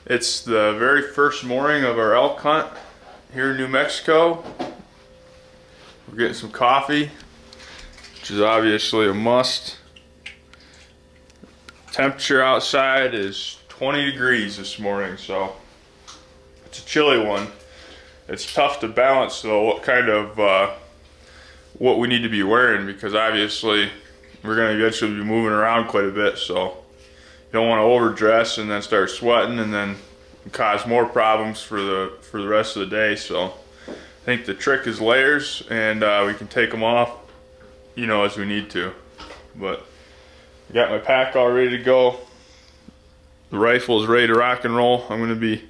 It's the very first morning of our elk hunt here in New Mexico. We're getting some coffee, which is obviously a must. Temperature outside is 20 degrees this morning, so it's a chilly one. It's tough to balance though what kind of what we need to be wearing, because obviously we're going to eventually be moving around quite a bit, so you don't want to overdress and then start sweating and then cause more problems for the rest of the day. So I think the trick is layers, and we can take them off, as we need to. But I got my pack all ready to go. The rifle is ready to rock and roll. I'm going to be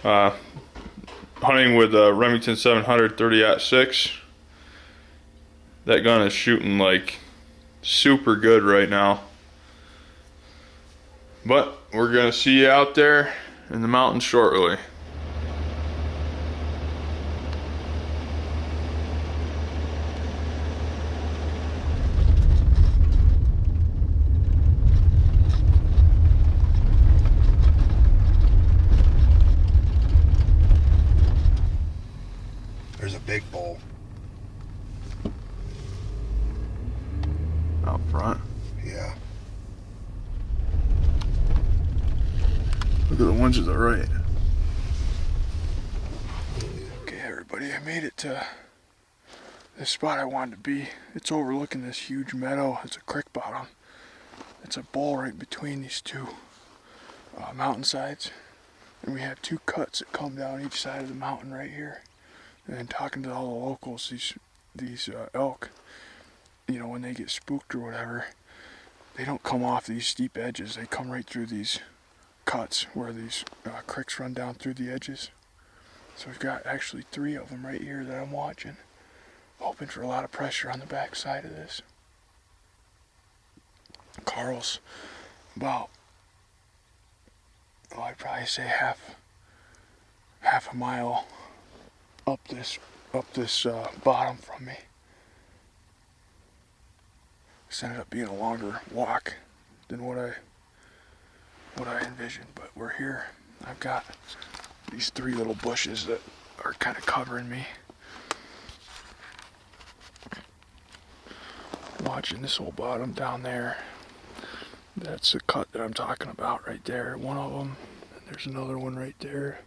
hunting with a Remington 700 30-06. That gun is shooting like super good right now. But we're gonna see you out there in the mountains shortly. There's a big bull out front. Yeah. Look at the ones to the right. Okay, everybody, I made it to this spot I wanted to be. It's overlooking this huge meadow. It's a creek bottom. It's a bowl right between these two mountainsides. And we have two cuts that come down each side of the mountain right here. And talking to all the locals, these elk, when they get spooked or whatever, they don't come off these steep edges. They come right through these cuts where these creeks run down through the edges. So we've got actually 3 of them right here that I'm watching, hoping for a lot of pressure on the back side of this. Carl's about, I'd probably say half a mile up this bottom from me. This ended up being a longer walk than what I envisioned, but we're here. I've got these 3 little bushes that are kind of covering me. Watching this whole bottom down there. That's the cut that I'm talking about right there. One of them. And there's another one right there.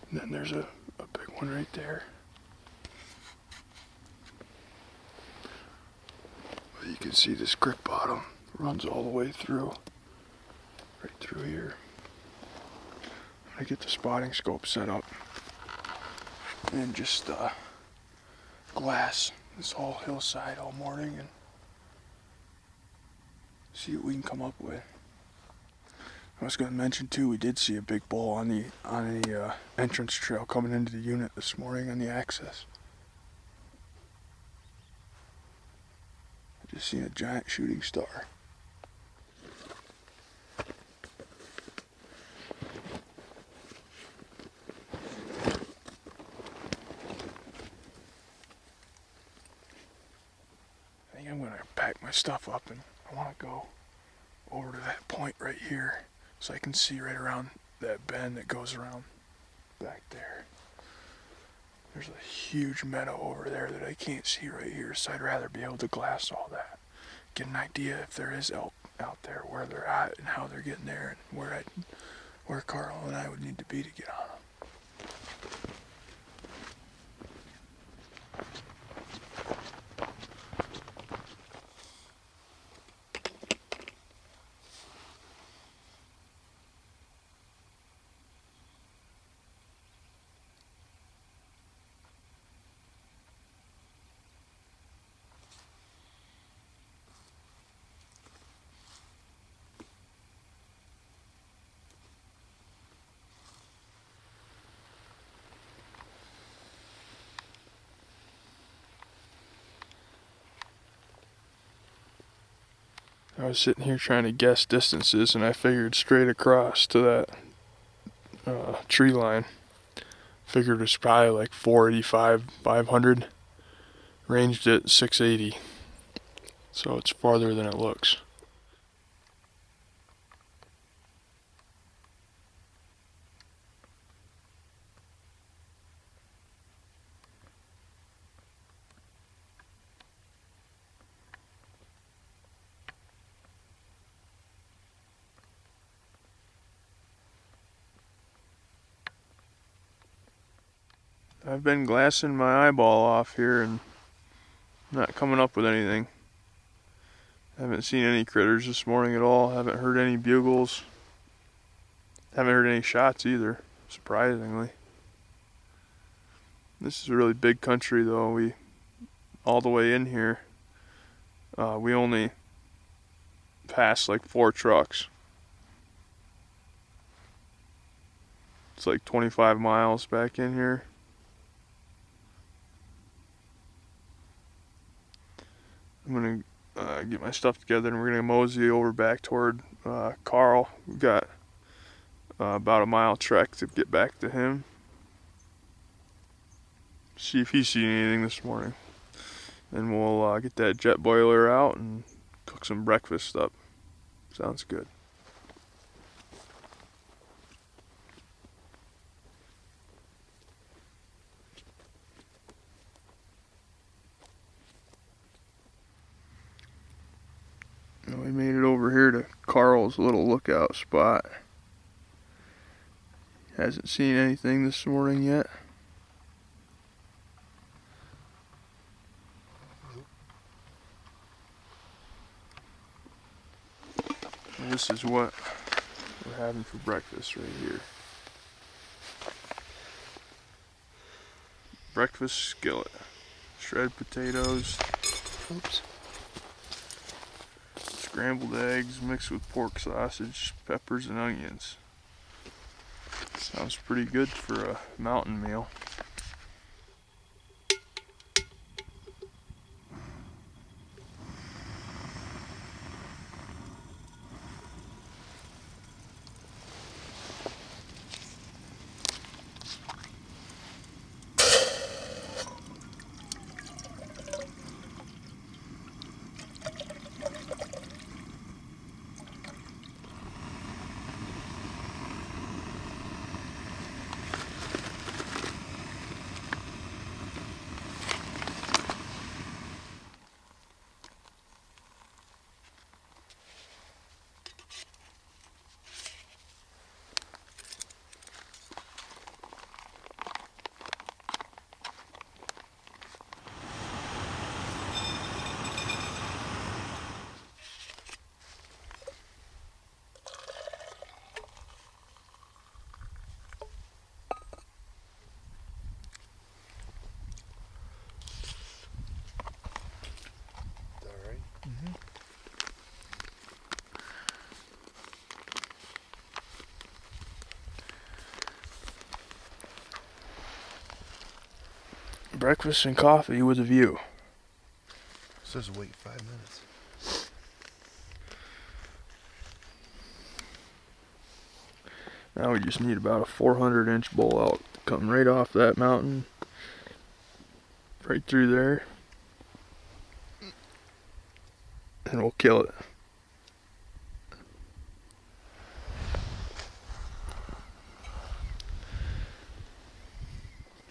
And then there's a big one right there. But you can see this creek bottom runs all the way through. Right through here. I'm gonna get the spotting scope set up and just glass this whole hillside all morning and see what we can come up with. I was gonna mention too, we did see a big bull on the entrance trail coming into the unit this morning on the access. I just seen a giant shooting star. I'm gonna pack my stuff up and I want to go over to that point right here so I can see right around that bend that goes around back there. There's a huge meadow over there that I can't see right here, so I'd rather be able to glass all that, get an idea if there is elk out there, where they're at and how they're getting there, and where Carl and I would need to be to get on them. I was sitting here trying to guess distances, and I figured straight across to that tree line. Figured it's probably like 485, 500. Ranged at 680. So it's farther than it looks. I've been glassing my eyeball off here and not coming up with anything. Haven't seen any critters this morning at all. Haven't heard any bugles. Haven't heard any shots either, surprisingly. This is a really big country though. All the way in here, we only passed like 4 trucks. It's like 25 miles back in here. I'm gonna get my stuff together and we're gonna mosey over back toward Carl. We've got about a mile trek to get back to him. See if he's seen anything this morning. And we'll get that jet boiler out and cook some breakfast up. Sounds good. We made it over here to Carl's little lookout spot. Hasn't seen anything this morning yet. And this is what we're having for breakfast right here. Breakfast skillet. Shredded potatoes. Oops. Scrambled eggs mixed with pork sausage, peppers, and onions. Sounds pretty good for a mountain meal. Breakfast and coffee with a view. Says wait 5 minutes. Now we just need about a 400-inch bowl out, coming right off that mountain, right through there, and we'll kill it.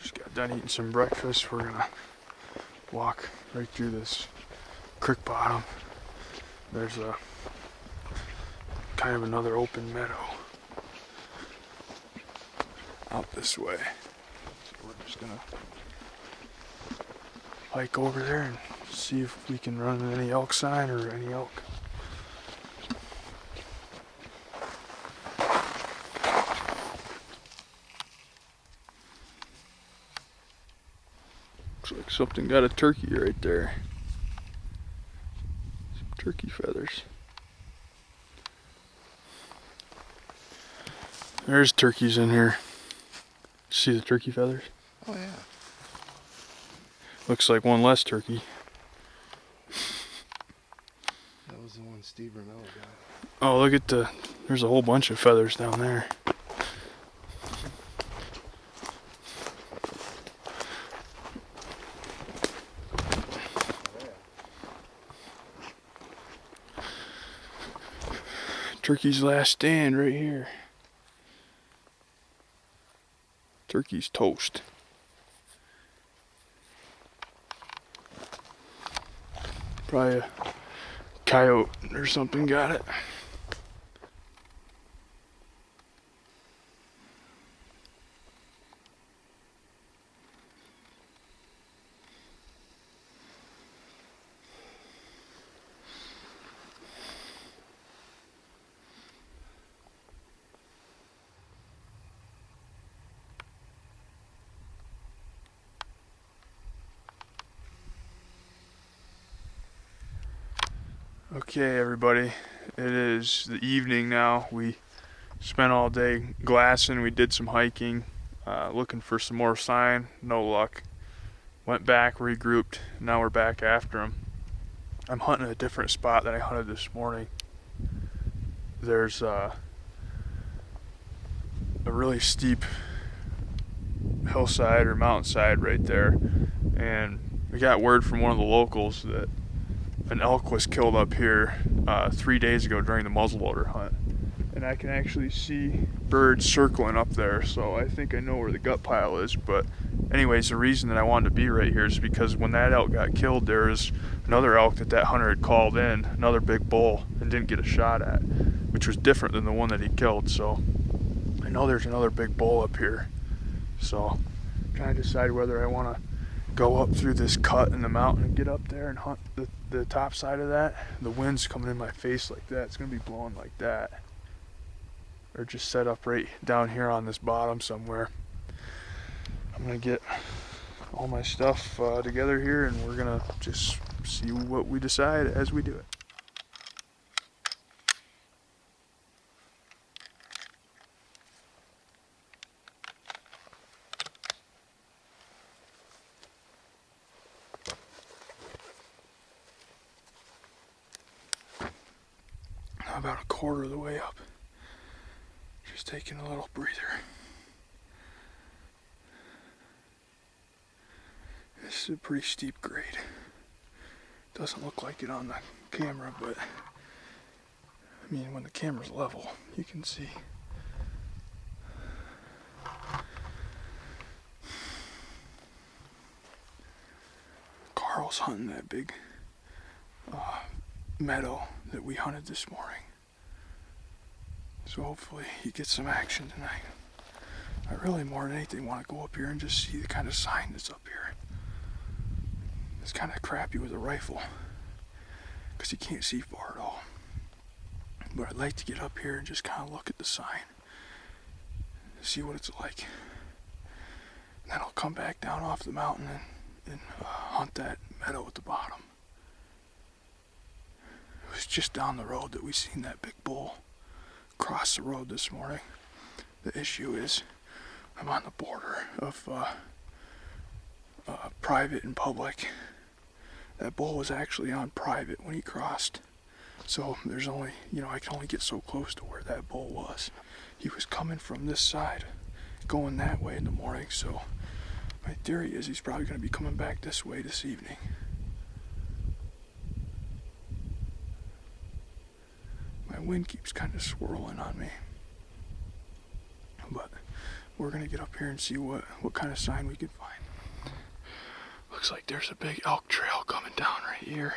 Just got done eating some breakfast. We're gonna walk right through this creek bottom. There's a kind of another open meadow out this way. So we're just gonna hike over there and see if we can run any elk sign or any elk. Looks like something got a turkey right there. Some turkey feathers. There's turkeys in here. See the turkey feathers? Oh yeah. Looks like one less turkey. That was the one Steve Renault got. Oh, look at there's a whole bunch of feathers down there. Turkey's last stand right here. Turkey's toast. Probably a coyote or something got it. Okay, everybody, it is the evening now. We spent all day glassing. We did some hiking, looking for some more sign. No luck. Went back, regrouped. Now we're back after them. I'm hunting a different spot that I hunted this morning. There's a really steep hillside or mountainside right there, and we got word from one of the locals that an elk was killed up here 3 days ago during the muzzleloader hunt. And I can actually see birds circling up there, so I think I know where the gut pile is. But anyways, the reason that I wanted to be right here is because when that elk got killed, there was another elk that hunter had called in, another big bull, and didn't get a shot at, which was different than the one that he killed. So I know there's another big bull up here. So I'm trying to decide whether I want to go up through this cut in the mountain and get up there and hunt the top side of that. The wind's coming in my face like that. It's going to be blowing like that. Or just set up right down here on this bottom somewhere. I'm going to get all my stuff together here, and we're going to just see what we decide as we do it. About a quarter of the way up. Just taking a little breather. This is a pretty steep grade. Doesn't look like it on the camera, but I mean, when the camera's level, you can see. Carl's hunting that big meadow that we hunted this morning. So hopefully he gets some action tonight. I really, more than anything, want to go up here and just see the kind of sign that's up here. It's kind of crappy with a rifle because you can't see far at all. But I'd like to get up here and just kind of look at the sign, see what it's like. And then I'll come back down off the mountain and hunt that meadow at the bottom. It was just down the road that we seen that big bull cross the road this morning. The issue is I'm on the border of private and public. That bull was actually on private when he crossed. So there's only, I can only get so close to where that bull was. He was coming from this side, going that way in the morning. So my theory is he's probably going to be coming back this way this evening. My wind keeps kind of swirling on me. But we're going to get up here and see what kind of sign we can find. Looks like there's a big elk trail coming down right here.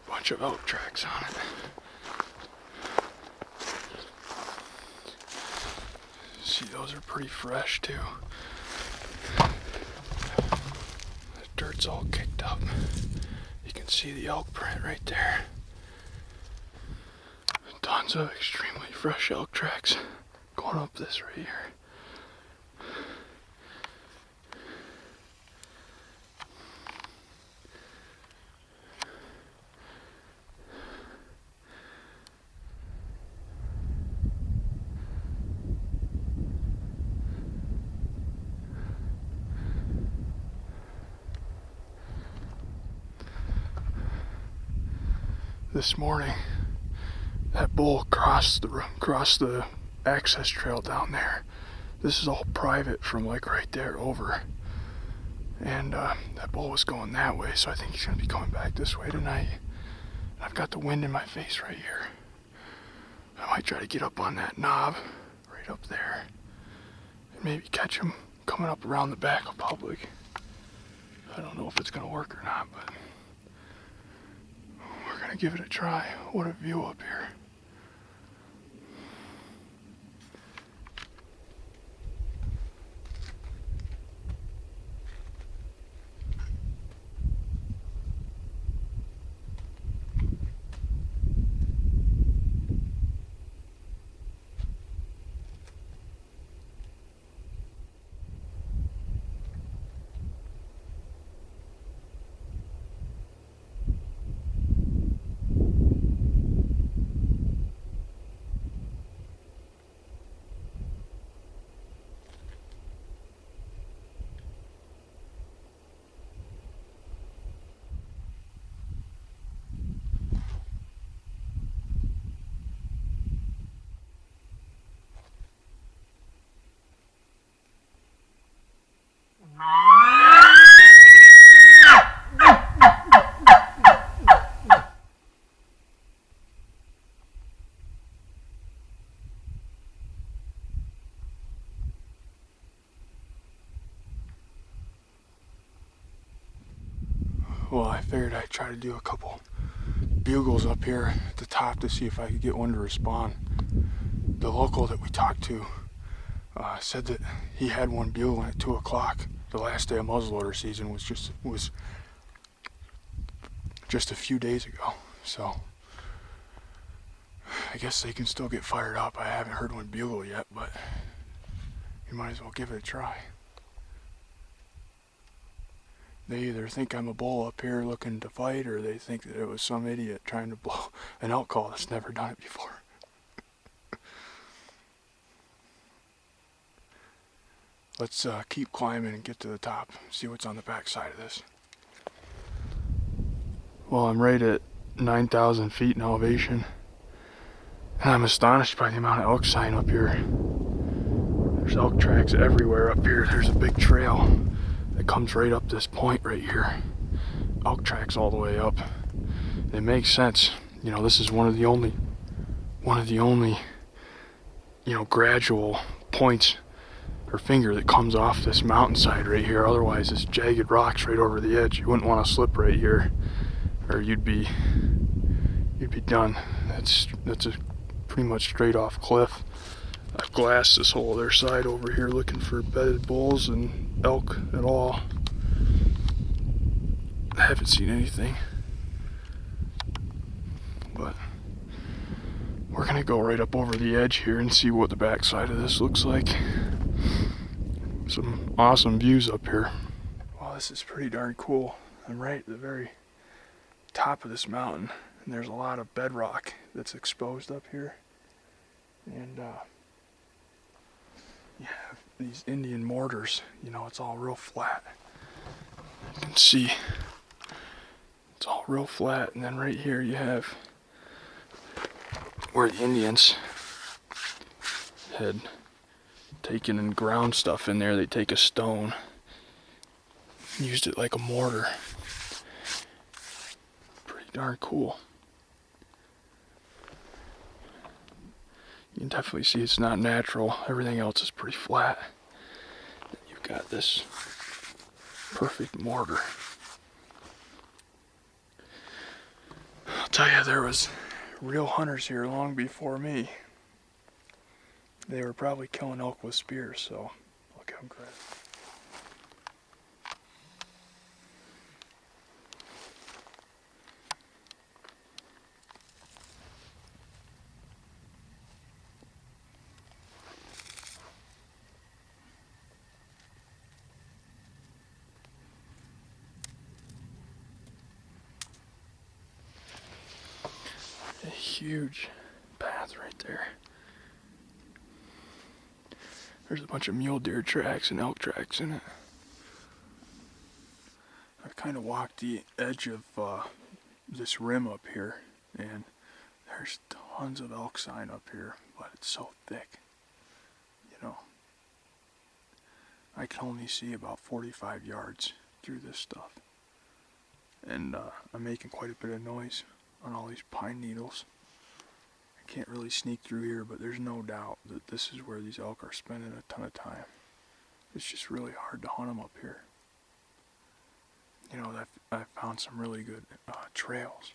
Bunch of elk tracks on it. See, those are pretty fresh too. The dirt's all kicked up. You can see the elk print right there. Tons of extremely fresh elk tracks going up this right here. This morning, that bull crossed the access trail down there. This is all private from like right there over. And that bull was going that way, so I think he's going to be coming back this way tonight. I've got the wind in my face right here. I might try to get up on that knob right up there and maybe catch him coming up around the back of public. I don't know if it's going to work or not, but we're going to give it a try. What a view up here. well, I figured I'd try to do a couple bugles up here at the top to see if I could get one to respond. The local that we talked to said that he had one bugling at 2 o'clock. The last day of muzzleloader season was just a few days ago. So I guess they can still get fired up. I haven't heard one bugle yet, but you might as well give it a try. They either think I'm a bull up here looking to fight, or they think that it was some idiot trying to blow an elk call that's never done it before. Let's keep climbing and get to the top, see what's on the back side of this. Well, I'm right at 9,000 feet in elevation, and I'm astonished by the amount of elk sign up here. There's elk tracks everywhere up here. There's a big trail that comes right up this point right here. Elk tracks all the way up. It makes sense. You know, this is one of the only, you know, gradual points or finger that comes off this mountainside right here. Otherwise, it's jagged rocks right over the edge. You wouldn't want to slip right here, or you'd be done. That's a pretty much straight off cliff. I've glassed this whole other side over here looking for bedded bulls and elk at all. I haven't seen anything, but we're gonna go right up over the edge here and see what the backside of this looks like. Some awesome views up here. Wow, this is pretty darn cool. I'm right at the very top of this mountain, and there's a lot of bedrock that's exposed up here. And you have these Indian mortars, you know, it's all real flat. You can see it's all real flat, and then right here you have where the Indians had taken and ground stuff in there. They take a stone, used it like a mortar. Pretty darn cool. You can definitely see it's not natural. Everything else is pretty flat. You've got this perfect mortar. I'll tell you, there was real hunters here long before me. They were probably killing elk with spears, so I'll give them credit. A huge path right there. There's a bunch of mule deer tracks and elk tracks in it. I've kind of walked the edge of this rim up here, and there's tons of elk sign up here, but it's so thick. You know, I can only see about 45 yards through this stuff. And I'm making quite a bit of noise on all these pine needles. I can't really sneak through here, but there's no doubt that this is where these elk are spending a ton of time. It's just really hard to hunt them up here. You know, I found some really good trails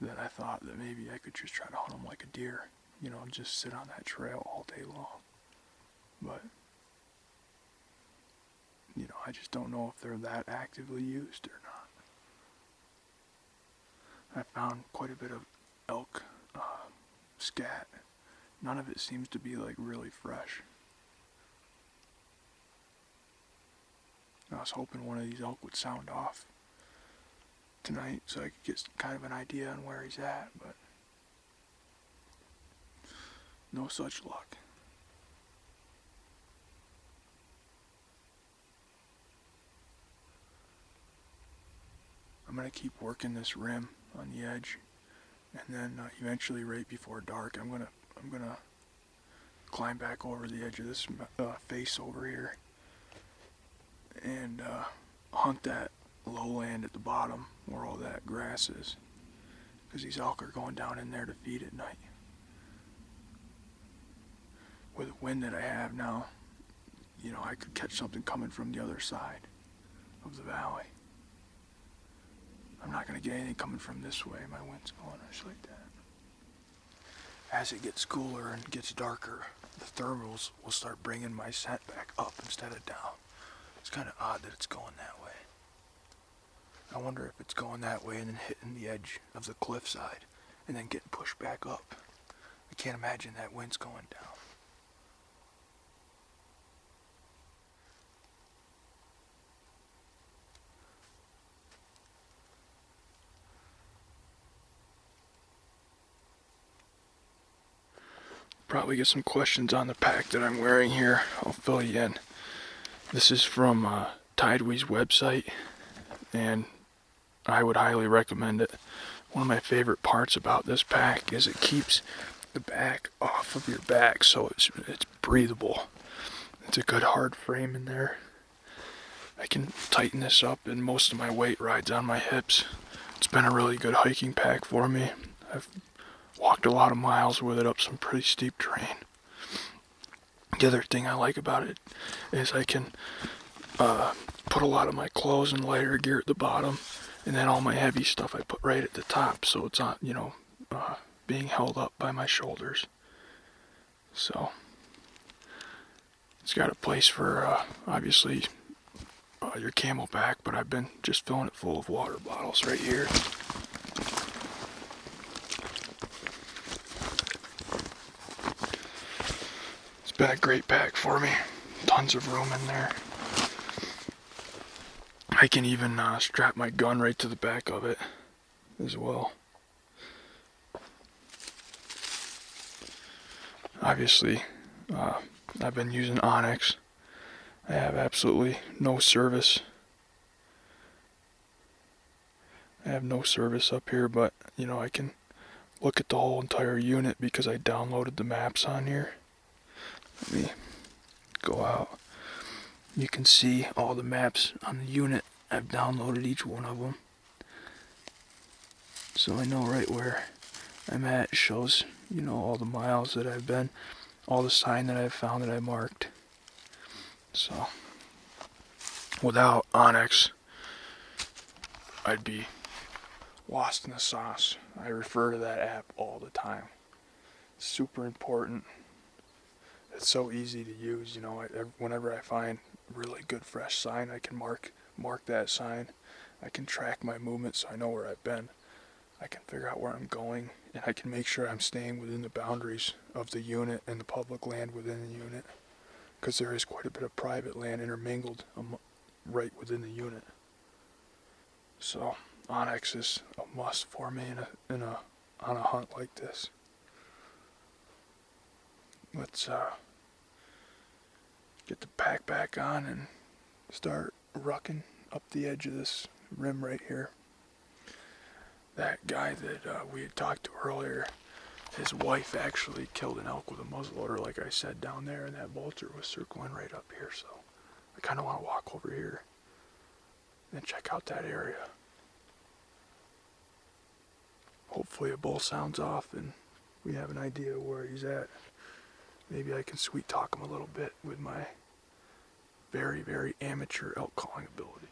that I thought that maybe I could just try to hunt them like a deer. You know, just sit on that trail all day long. But, you know, I just don't know if they're that actively used or not. I found quite a bit of elk scat. None of it seems to be like really fresh. I was hoping one of these elk would sound off tonight so I could get kind of an idea on where he's at, but no such luck. I'm gonna keep working this rim on the edge, and then eventually, right before dark, I'm gonna climb back over the edge of this face over here and hunt that lowland at the bottom where all that grass is, because these elk are going down in there to feed at night. With the wind that I have now, you know, I could catch something coming from the other side of the valley. I'm not going to get anything coming from this way. My wind's going just like that. As it gets cooler and gets darker, the thermals will start bringing my scent back up instead of down. It's kind of odd that it's going that way. I wonder if it's going that way and then hitting the edge of the cliffside and then getting pushed back up. I can't imagine that wind's going down. Probably get some questions on the pack that I'm wearing here. I'll fill you in. This is from Tidewee's website, and I would highly recommend it. One of my favorite parts about this pack is it keeps the back off of your back, so it's breathable. It's a good hard frame in there. I can tighten this up, and most of my weight rides on my hips. It's been a really good hiking pack for me. I've walked a lot of miles with it up some pretty steep terrain. The other thing I like about it is I can put a lot of my clothes and lighter gear at the bottom, and then all my heavy stuff I put right at the top, so it's not, being held up by my shoulders. So it's got a place for obviously your camelback, but I've been just filling it full of water bottles right here. It's been a great pack for me. Tons of room in there. I can even strap my gun right to the back of it as well. Obviously, I've been using Onyx. I have absolutely no service. I have no service up here, but I can look at the whole entire unit because I downloaded the maps on here. Let me go out. You can see all the maps on the unit. I've downloaded each one of them, so I know right where I'm at. It shows, all the miles that I've been, all the sign that I've found that I marked. So, without Onyx, I'd be lost in the sauce. I refer to that app all the time. It's super important. It's so easy to use. Whenever I find really good fresh sign, I can mark that sign. I can track my movements so I know where I've been. I can figure out where I'm going, and I can make sure I'm staying within the boundaries of the unit and the public land within the unit, because there is quite a bit of private land intermingled right within the unit. So Onyx is a must for me on a hunt like this. Let's get the pack back on and start rucking up the edge of this rim right here. That guy that we had talked to earlier, his wife actually killed an elk with a muzzleloader, like I said, down there, and that vulture was circling right up here, so I kind of want to walk over here and check out that area. Hopefully a bull sounds off and we have an idea of where he's at. Maybe I can sweet talk him a little bit with my very, very amateur elk calling ability.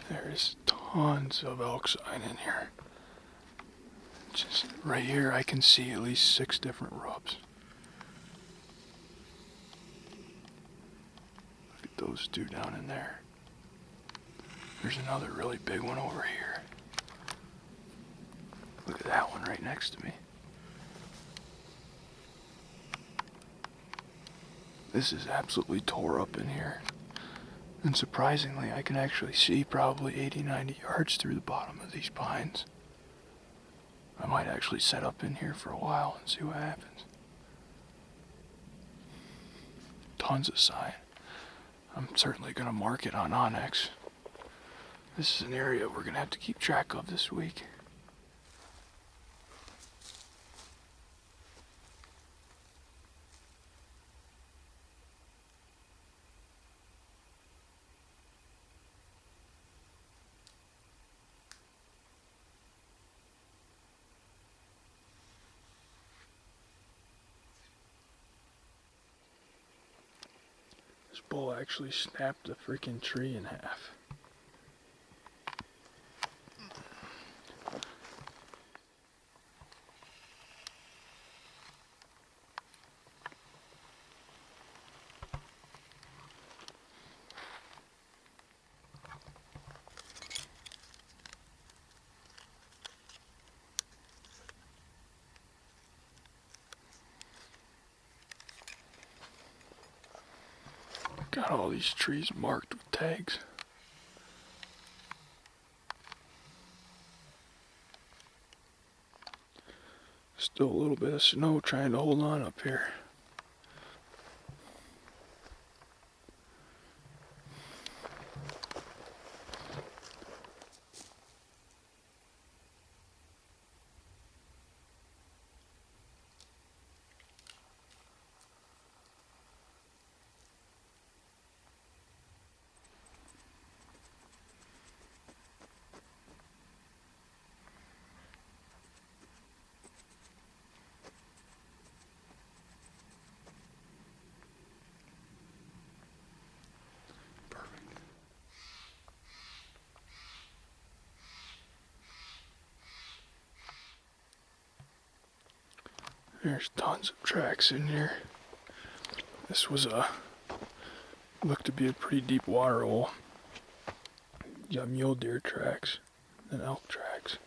There's tons of elk sign in here. Just right here I can see at least 6 different rubs. Look at those 2 down in there. There's another really big one over here. Look at that one right next to me. This is absolutely tore up in here. And surprisingly, I can actually see probably 80-90 yards through the bottom of these pines. I might actually set up in here for a while and see what happens. Tons of sign. I'm certainly going to mark it on Onyx. This is an area we're going to have to keep track of this week. This bull actually snapped the freaking tree in half. Got all these trees marked with tags. Still a little bit of snow trying to hold on up here. There's tons of tracks in here. This was looked to be a pretty deep water hole. You got mule deer tracks and elk tracks.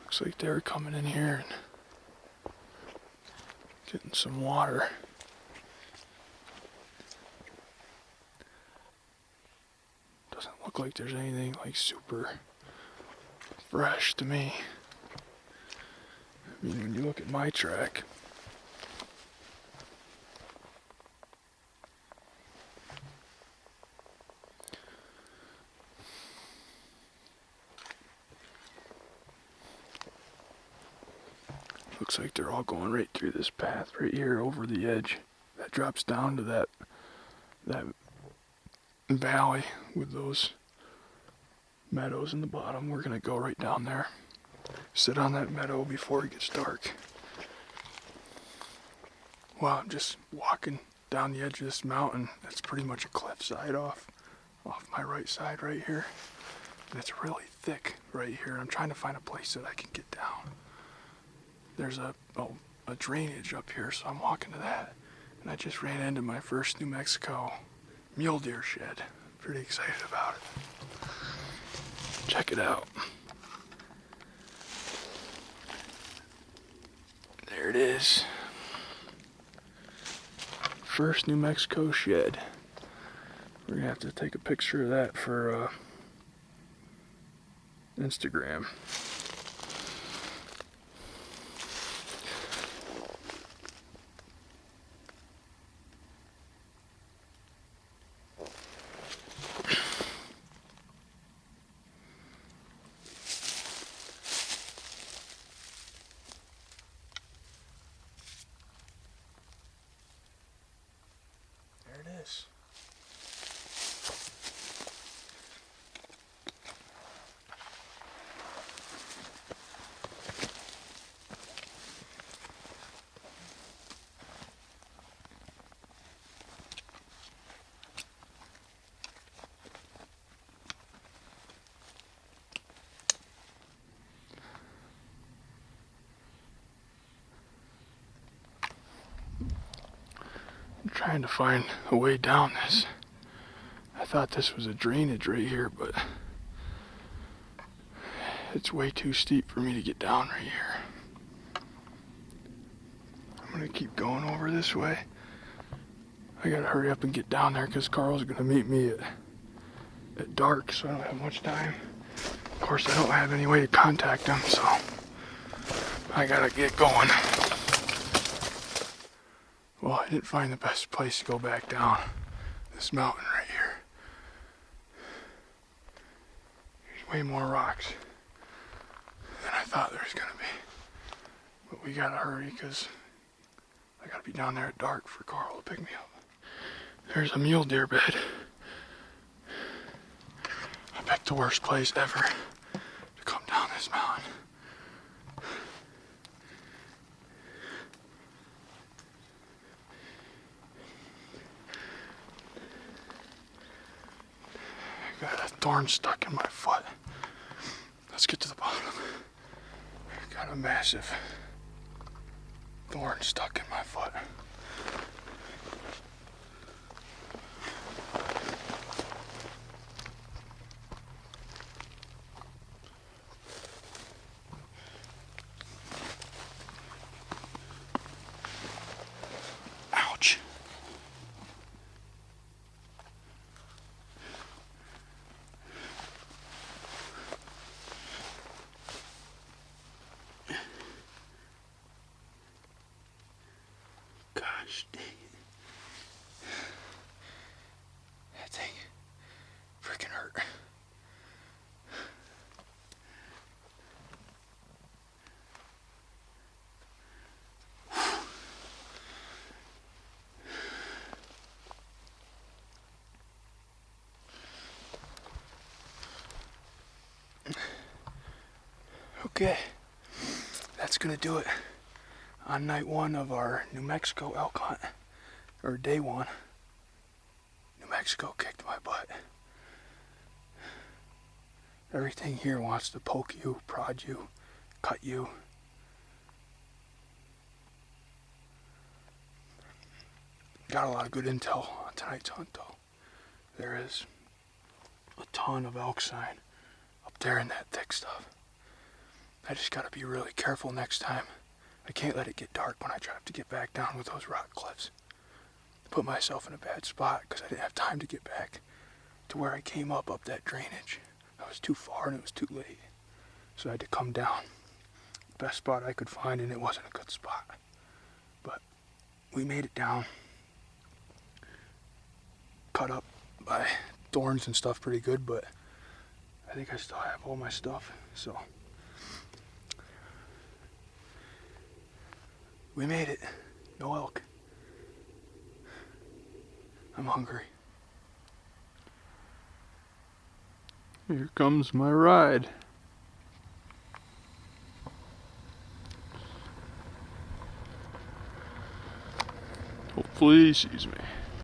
Looks like they were coming in here and getting some water. Doesn't look like there's anything like super fresh to me. I mean, when you look at my track, looks like they're all going right through this path right here over the edge that drops down to that valley with those meadows in the bottom. We're gonna go right down there. Sit on that meadow before it gets dark. Well, I'm just walking down the edge of this mountain. That's pretty much a cliffside off my right side right here. And it's really thick right here. I'm trying to find a place that I can get down. There's a drainage up here, so I'm walking to that. And I just ran into my first New Mexico mule deer shed. Pretty excited about it. Check it out. There it is. First New Mexico shed. We're gonna have to take a picture of that for Instagram. There it is. I'm trying to find a way down this. I thought this was a drainage right here, but it's way too steep for me to get down right here. I'm gonna keep going over this way. I gotta hurry up and get down there because Carl's gonna meet me at dark, so I don't have much time. Of course, I don't have any way to contact him, so I gotta get going. Well, I didn't find the best place to go back down this mountain right here. There's way more rocks than I thought there was gonna be. But we gotta hurry because I gotta be down there at dark for Carl to pick me up. There's a mule deer bed. I picked the worst place ever to come down this mountain. I got a thorn stuck in my foot. Let's get to the bottom. I got a massive thorn stuck in my foot. Ow. gonna do it on night 1 of our New Mexico elk hunt, or day 1. New Mexico kicked my butt. Everything here wants to poke you, prod you, cut you. Got a lot of good intel on tonight's hunt though. There is a ton of elk sign up there in that thick stuff. I just gotta be really careful next time. I can't let it get dark when I try to get back down with those rock cliffs. I put myself in a bad spot because I didn't have time to get back to where I came up that drainage. I was too far and it was too late. So I had to come down. Best spot I could find, and it wasn't a good spot. But we made it down. Cut up by thorns and stuff pretty good, but I think I still have all my stuff, so we made it. No elk. I'm hungry. Here comes my ride. Hopefully he sees me.